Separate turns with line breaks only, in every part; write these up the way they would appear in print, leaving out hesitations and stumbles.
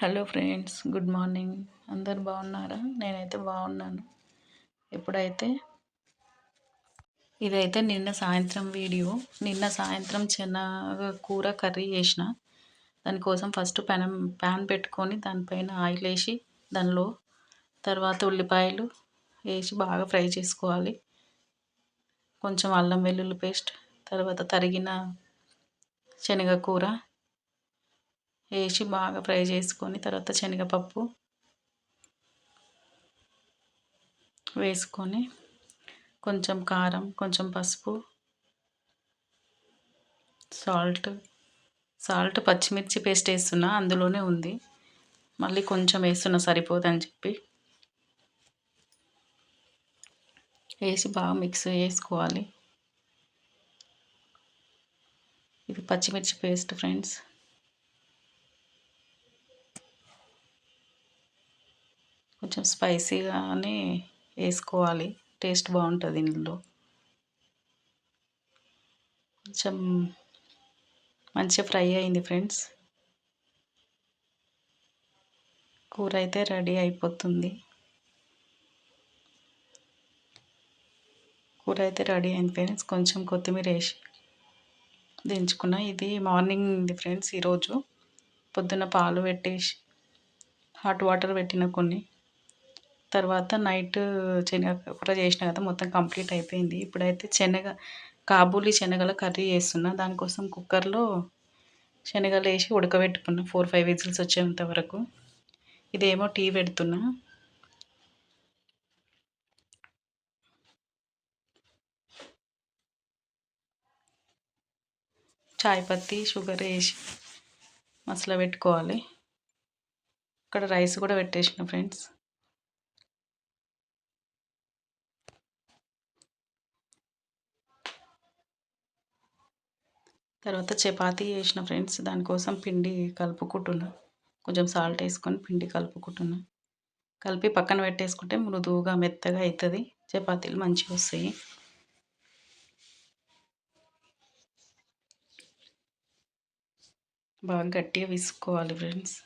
Hello friends, good morning. అందరు బాగున్నారా? నేనైతే బాగున్నాను. ఎప్పుడైతే ఇదైతే నిన్న సాయంత్రం వీడియో. నిన్న సాయంత్రం శనగ కూర కర్రీ చేసిన. దానికోసం ఫస్ట్ ప్యాన్ పెట్టుకొని దానిపైన ఆయిల్ వేసి దానిలో తర్వాత ఉల్లిపాయలు వేసి బాగా ఫ్రై చేసుకోవాలి. కొంచెం అల్లం వెల్లుల్లి పేస్ట్, తర్వాత తరిగిన శనగ కూర వేసి బాగా ఫ్రై చేసుకొని తర్వాత శనగపప్పు వేసుకొని కొంచెం కారం, కొంచెం పసుపు, సాల్ట్ పచ్చిమిర్చి పేస్ట్ వేస్తున్నా, అందులోనే ఉంది. మళ్ళీ కొంచెం వేస్తున్నా సరిపోదని చెప్పి వేసి బాగా మిక్స్ చేసుకోవాలి. ఇది పచ్చిమిర్చి పేస్ట్ ఫ్రెండ్స్. కొంచెం స్పైసీగానే వేసుకోవాలి, టేస్ట్ బాగుంటుంది ఇందులో. కొంచెం మంచిగా ఫ్రై అయింది ఫ్రెండ్స్. కూర అయితే రెడీ అయిపోతుంది. కూర అయితే రెడీ అయింది ఫ్రెండ్స్. కొంచెం కొత్తిమీర వేసి దించుకున్నా. ఇది మార్నింగ్ ఫ్రెండ్స్. ఈరోజు పొద్దున్న పాలు పెట్టేసి హాట్ వాటర్ పెట్టిన కొన్ని, తర్వాత నైట్ శనగ చేసిన కదా, మొత్తం కంప్లీట్ అయిపోయింది. ఇప్పుడైతే కాబూలి శనగల కర్రీ చేస్తున్నా. దానికోసం కుక్కర్లో శనగలు వేసి ఉడకబెట్టుకున్నా 4-5 విజిల్స్ వచ్చేంత వరకు. ఇదేమో టీ పెడుతున్నా. చాయ్ పత్తి, షుగర్ వేసి మసాలా పెట్టుకోవాలి. ఇక్కడ రైస్ కూడా పెట్టేసిన ఫ్రెండ్స్. తర్వాత చపాతీ చేసిన ఫ్రెండ్స్. దానికోసం పిండి కలుపుకుంటున్నా. కొంచెం సాల్ట్ వేసుకొని పిండి కలుపుకుంటున్నా. కలిపి పక్కన పెట్టేసుకుంటే మృదువుగా మెత్తగా అవుతుంది. చపాతీలు మంచిగా వస్తాయి. బాగా గట్టిగా విసుకోవాలి ఫ్రెండ్స్.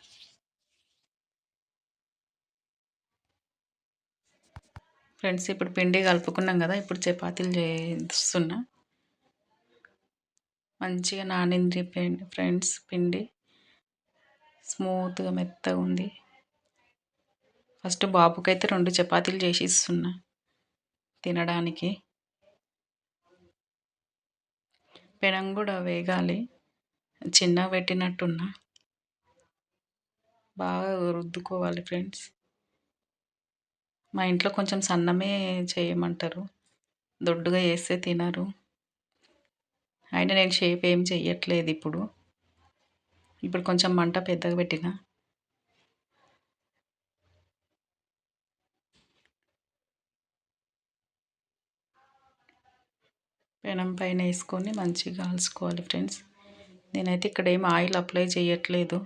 ఇప్పుడు పిండి కలుపుకున్నాం కదా, ఇప్పుడు చపాతీలు చేస్తున్నా. మంచిగా నానింది ఫ్రెండ్స్ పిండి. స్మూత్గా మెత్తగా ఉంది. ఫస్ట్ బాబుకైతే 2 చపాతీలు చేసి ఇస్తున్నా తినడానికి. పెనం కూడా వేగాలి. చిన్నగా పెట్టినట్టున్నా. బాగా రుద్దుకోవాలి ఫ్రెండ్స్. మా ఇంట్లో కొంచెం సన్నమే చేయమంటారు, దొడ్డుగా చేస్తే తినరు. అయినా నేను షేప్ ఏం చెయ్యట్లేదు ఇప్పుడు కొంచెం మంట పెద్దగా పెట్టిన. పెనం పైన వేసుకొని మంచిగా కాల్చుకోవాలి ఫ్రెండ్స్. నేనైతే ఇక్కడ ఏం ఆయిల్ అప్లై చేయట్లేదు,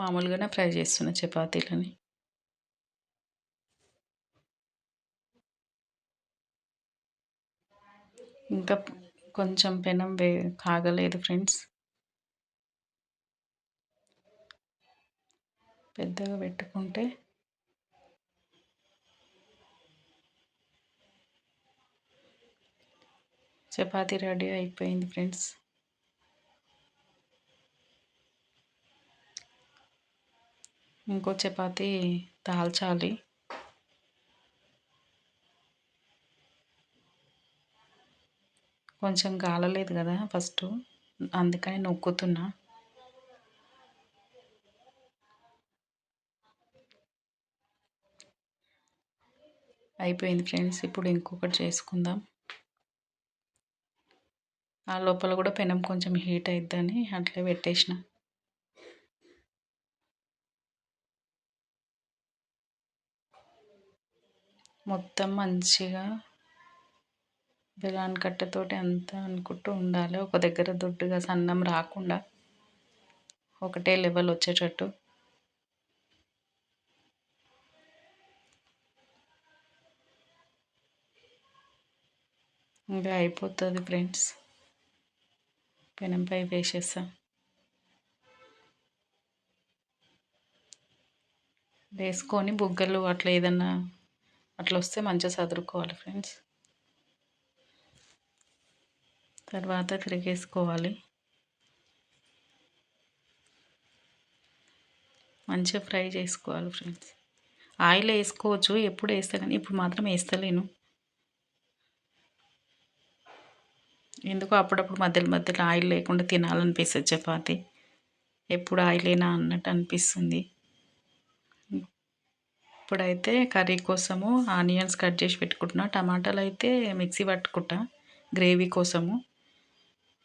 మామూలుగానే ఫ్రై చేస్తున్న చపాతీలని. ఇంకా కొంచెం పెనం కాగలేదు ఫ్రెండ్స్. పెద్దగా పెట్టుకుంటే చపాతీ రెడీ అయిపోయింది ఫ్రెండ్స్. ఇంకో చపాతీ తాల్చాలి. కొంచెం కాలలేదు కదా ఫస్ట్, అందుకని నొక్కుతున్నా. అయిపోయింది ఫ్రెండ్స్. ఇప్పుడు ఇంకొకటి చేసుకుందాం. ఆ లోపల కూడా పెనం కొంచెం హీట్ అయిద్దని అట్లే పెట్టేసిన. మొత్తం మంచిగా బెలాన్ కట్టెతోటి అంతా అనుకుంటూ ఉండాలి. ఒక దగ్గర దొడ్డుగా సన్నం రాకుండా ఒకటే లెవెల్ వచ్చేటట్టు. ఇంకా అయిపోతుంది ఫ్రెండ్స్. పెనంపై వేసేస్తా. వేసుకొని బుగ్గలు అట్లా ఏదన్నా అట్లా వస్తే మంచిగా సదురుకోవాలి ఫ్రెండ్స్. తర్వాత తిరిగేసుకోవాలి. మంచిగా ఫ్రై చేసుకోవాలి ఫ్రెండ్స్. ఆయిల్ వేసుకోవచ్చు, ఎప్పుడు వేస్తా కానీ ఇప్పుడు మాత్రం వేస్తలేను. ఎందుకో అప్పుడప్పుడు మధ్యలో మధ్యలో ఆయిల్ లేకుండా తినాలనిపిస్తుంది చపాతి. ఎప్పుడు ఆయిలేనా అన్నట్టు అనిపిస్తుంది. ఇప్పుడైతే కర్రీ కోసము ఆనియన్స్ కట్ చేసి పెట్టుకుంటున్నా. టమాటాలు అయితే మిక్సీ పట్టుకుంటా గ్రేవీ కోసము.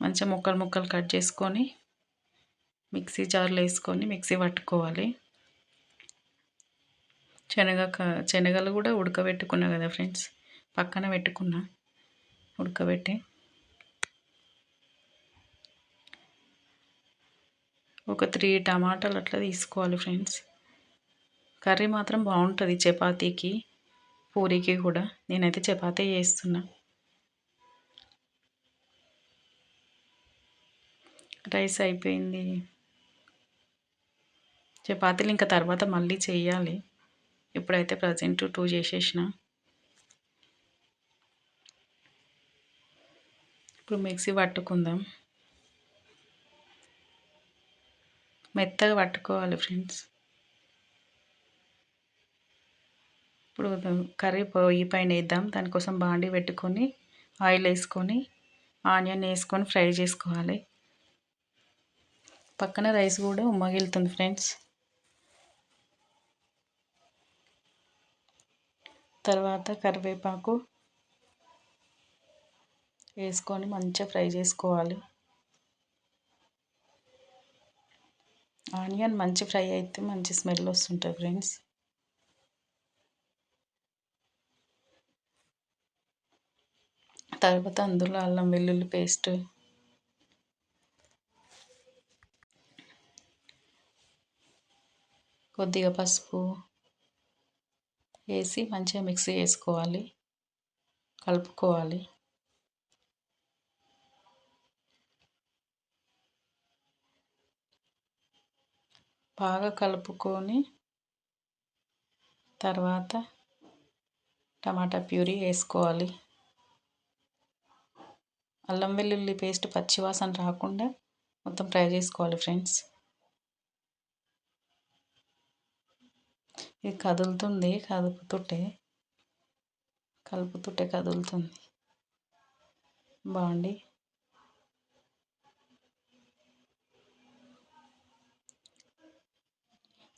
మంచిగా ముక్కలు ముక్కలు కట్ చేసుకొని మిక్సీ జార్లో వేసుకొని మిక్సీ పట్టుకోవాలి. శనగలు కూడా ఉడకబెట్టుకున్నా కదా ఫ్రెండ్స్, పక్కన పెట్టుకున్నా ఉడకబెట్టి. ఒక 3 టమాటాలు అట్లా తీసుకోవాలి ఫ్రెండ్స్. కర్రీ మాత్రం బాగుంటుంది చపాతీకి, పూరీకి కూడా. నేనైతే చపాతీ చేస్తున్నా. రైస్ అయిపోయింది. చపాతీలు ఇంకా తర్వాత మళ్ళీ చేయాలి. ఇప్పుడైతే ప్రజెంట్ 2 చేసేసిన. ఇప్పుడు మిక్సీ పట్టుకుందాం. మెత్తగా పట్టుకోవాలి ఫ్రెండ్స్. ఇప్పుడు కర్రీ పొయ్యి పైన వేద్దాం. దానికోసం బాండీ పెట్టుకొని ఆయిల్ వేసుకొని ఆనియన్ వేసుకొని ఫ్రై చేసుకోవాలి. పక్కన రైస్ కూడా ఉమ్మగిలుతుంది ఫ్రెండ్స్. తర్వాత కరివేపాకు వేసుకొని మంచిగా ఫ్రై చేసుకోవాలి. ఆనియన్ మంచి ఫ్రై అయితే మంచి స్మెల్ వస్తుంటుంది ఫ్రెండ్స్. తర్వాత అందులో అల్లం వెల్లుల్లి పేస్ట్, కొద్దిగా పసుపు వేసి మంచిగా మిక్సీ చేసుకోవాలి, కలుపుకోవాలి. బాగా కలుపుకొని తర్వాత టమాటా ప్యూరీ వేసుకోవాలి. అల్లం వెల్లుల్లి పేస్ట్ పచ్చివాసన రాకుండా మొత్తం ఫ్రై చేసుకోవాలి ఫ్రెండ్స్. ఇది కదులుతుంది, కలుపుతుంటే కదులుతుంది బాగుండి.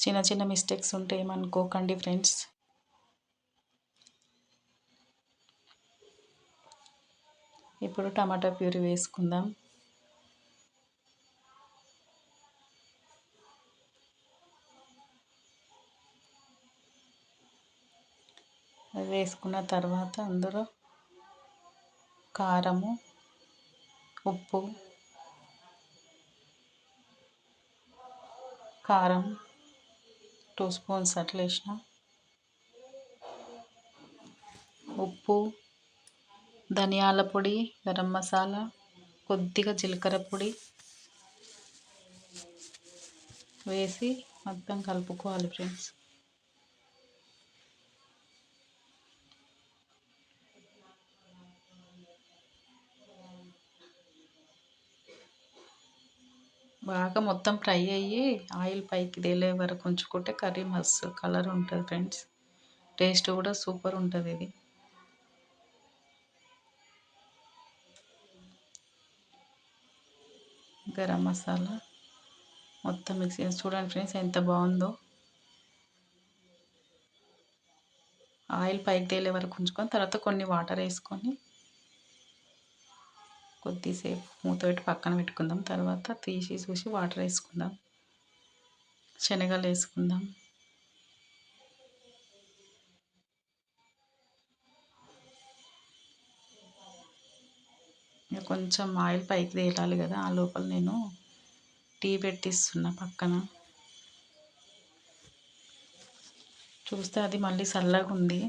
చిన్న చిన్న మిస్టేక్స్ ఉంటే ఏమనుకోకండి ఫ్రెండ్స్. ఇప్పుడు టమాటా ప్యూరీ వేసుకుందాం. అది వేసుకున్న తర్వాత అందులో కారము, ఉప్పు, కారం 2 స్పూన్స్ అట్లా వేసిన, ఉప్పు, ధనియాల పొడి, గరం మసాలా, కొద్దిగా జీలకర్ర పొడి వేసి మొత్తం కలుపుకోవాలి ఫ్రెండ్స్. బాగా మొత్తం ఫ్రై అయ్యి ఆయిల్ పైకి తేలే వరకు ఉంచుకుంటే కర్రీ మస్తు కలర్ ఉంటుంది ఫ్రెండ్స్. టేస్ట్ కూడా సూపర్ ఉంటుంది ఇది. గరం మసాలా మొత్తం మిక్స్ చేసి చూడండి ఫ్రెండ్స్ ఎంత బాగుందో. ఆయిల్ పైకి తేలే వరకు ఉంచుకొని తర్వాత కొన్ని వాటర్ వేసుకొని కొద్దిసేపు మూత పెట్టి పక్కన పెట్టుకుందాం. తర్వాత తీసి చూసి వాటర్ వేసుకుందాం. శనగలు వేసుకుందాం. కొంచెం ఆయిల్ పైకి తేలాలి కదా, ఆ లోపల నేను టీ పెట్టిస్తున్నా పక్కన. చూస్తే అది మళ్ళీ చల్లగా ఉంది.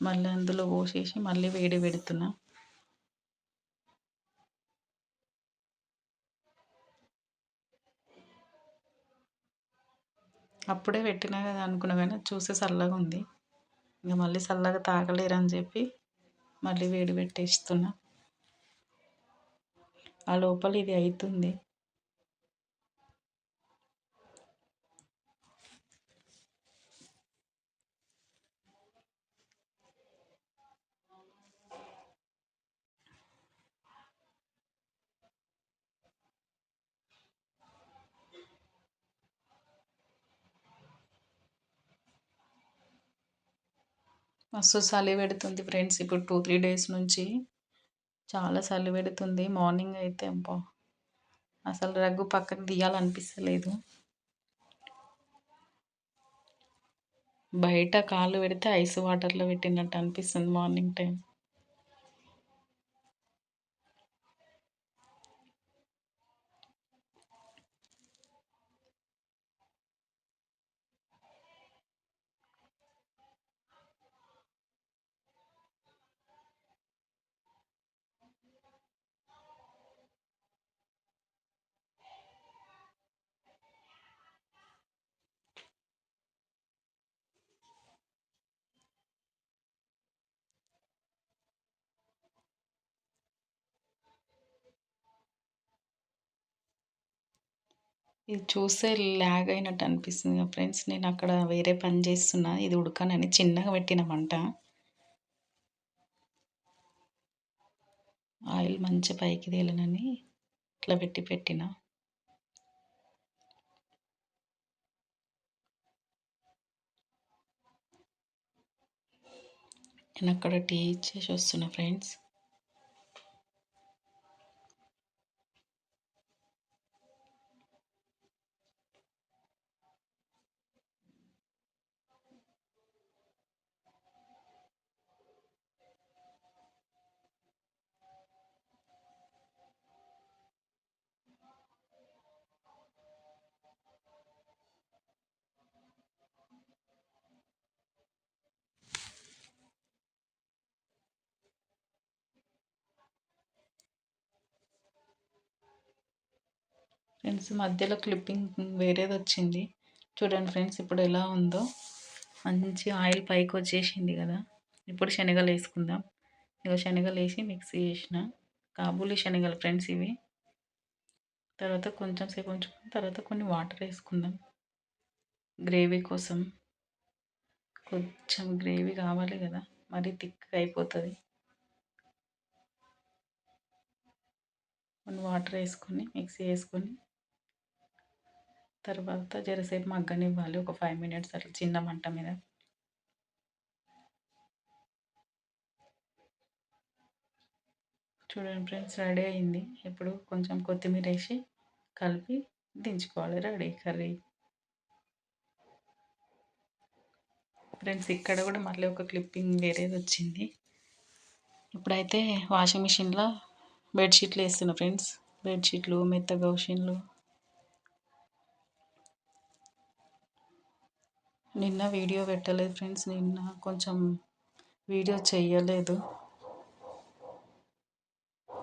మళ్ళీ అందులో పోసేసి మళ్ళీ వేడి పెడుతున్నా. అప్పుడే పెట్టినా కదా అనుకున్నా కానీ అది చూస్తే చల్లగా ఉంది. ఇంకా మళ్ళీ చల్లగా తాగలేరని చెప్పి మళ్ళీ వేడి పెట్టేస్తున్నా. ఆ లోపల ఇది అవుతుంది. మస్తు చలి పెడుతుంది ఫ్రెండ్స్. ఇప్పుడు 2-3 డేస్ నుంచి చాలా చలి పెడుతుంది. మార్నింగ్ అయితే అబ్బా అసలు రగ్గు పక్కకు తీయాలనిపిస్తలేదు. బయట కాళ్ళు పెడితే ఐస్ వాటర్లో పెట్టినట్టు అనిపిస్తుంది మార్నింగ్ టైం. ఇది చూస్తే ల్యాగ్ అయినట్టు అనిపిస్తుంది కదా ఫ్రెండ్స్. నేను అక్కడ వేరే పని చేస్తున్నా, ఇది ఉడకనని చిన్నగా పెట్టిన మంట. ఆయిల్ మంచి పైకి తేలనని ఇట్లా పెట్టిన. నేను అక్కడ టీ ఇచ్చేసి వస్తున్నా ఫ్రెండ్స్. ఫ్రెండ్స్ మధ్యలో క్లిప్పింగ్ వేరేది వచ్చింది చూడండి ఫ్రెండ్స్. ఇప్పుడు ఎలా ఉందో మంచి ఆయిల్ పైకి వచ్చేసింది కదా. ఇప్పుడు శనగలు వేసుకుందాం. ఇక శనగలు వేసి మిక్సీ చేసిన కాబూలి శనగలు ఫ్రెండ్స్ ఇవి. తర్వాత కొంచెం సేపు ఉంచుకుని తర్వాత కొన్ని వాటర్ వేసుకుందాం గ్రేవీ కోసం. కొంచెం గ్రేవీ కావాలి కదా, మరీ థిక్గా అయిపోతుంది. కొన్ని వాటర్ వేసుకొని మిక్సీ వేసుకొని తర్వాత జరసేపు మగ్గనివ్వాలి. ఒక 5 మినిట్స్ అట్లా చిన్న మంట మీద. చూడండి ఫ్రెండ్స్ రెడీ అయింది. ఇప్పుడు కొంచెం కొత్తిమీర వేసి కలిపి దించుకోవాలి. Ready curry friends. ఇక్కడ కూడా మళ్ళీ ఒక క్లిప్పింగ్ వేరేది వచ్చింది. ఇప్పుడైతే వాషింగ్ మిషన్లో బెడ్షీట్లు వేస్తున్నా ఫ్రెండ్స్. బెడ్షీట్లు, మెత్తగా ఉషన్లు. నిన్న వీడియో పెట్టలేదు ఫ్రెండ్స్. నిన్న కొంచెం వీడియో చేయలేదు.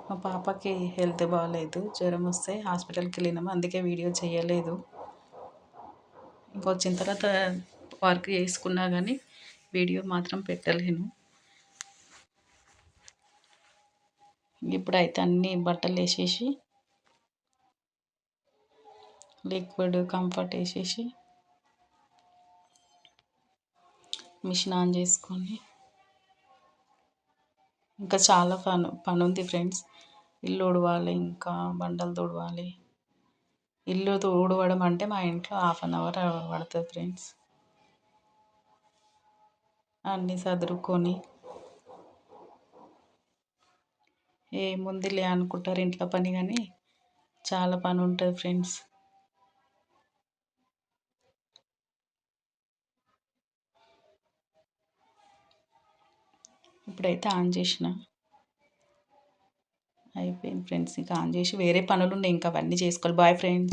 మా పాపకి హెల్త్ బాగాలేదు, జ్వరం వస్తే హాస్పిటల్కి వెళ్ళినాము, అందుకే వీడియో చేయలేదు. ఇంకొచ్చిన తర్వాత వర్క్ చేసుకున్నా కానీ వీడియో మాత్రం పెట్టలేను. ఇప్పుడైతే అన్ని బట్టలు వేసేసి లిక్విడ్ కంఫర్ట్ వేసేసి మిషన్ ఆన్ చేసుకొని ఇంకా చాలా పని ఉంది ఫ్రెండ్స్. ఇల్లు ఉడవాలి, ఇంకా బండలు తుడవాలి. ఇల్లు ఊడవడం అంటే మా ఇంట్లో 1/2 అవర్ పడుతుంది ఫ్రెండ్స్. అన్నీ సదురుకొని ఏముందిలే అనుకుంటారు ఇంట్లో పని, కానీ చాలా పని ఉంటుంది ఫ్రెండ్స్. ఇప్పుడైతే ఆన్ చేసిన అయిపోయింది ఫ్రెండ్స్. ఇంకా ఆన్ చేసి వేరే పనులు ఉన్నాయి, ఇంకా అవన్నీ చేసుకోవాలి. Boy friends.